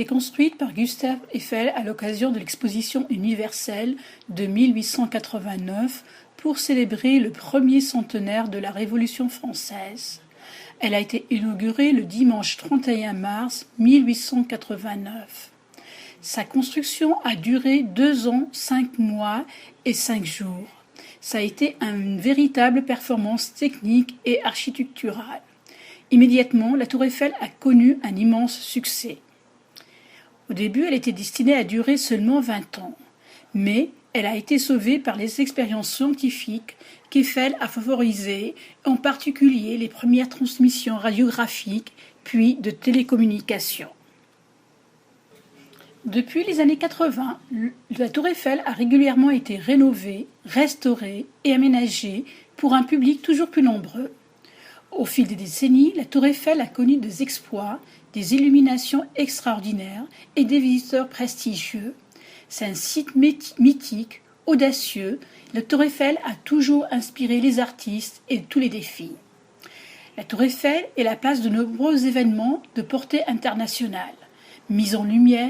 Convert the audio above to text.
construite par Gustave Eiffel à l'occasion de l'exposition universelle de 1889 pour célébrer le premier centenaire de la Révolution française. Elle a été inaugurée le dimanche 31 mars 1889. Sa construction a duré 2 ans, 5 mois et 5 jours. Ça a été une véritable performance technique et architecturale. Immédiatement, la Tour Eiffel a connu un immense succès. Au début, elle était destinée à durer seulement 20 ans, mais elle a été sauvée par les expériences scientifiques qu'Eiffel a favorisées, en particulier les premières transmissions radiographiques, puis de télécommunications. Depuis les années 80, la Tour Eiffel a régulièrement été rénovée, restaurée et aménagée pour un public toujours plus nombreux. Au fil des décennies, la Tour Eiffel a connu des exploits, des illuminations extraordinaires et des visiteurs prestigieux. C'est un site mythique, audacieux. La Tour Eiffel a toujours inspiré les artistes et tous les défis. La Tour Eiffel est la place de nombreux événements de portée internationale, mise en lumière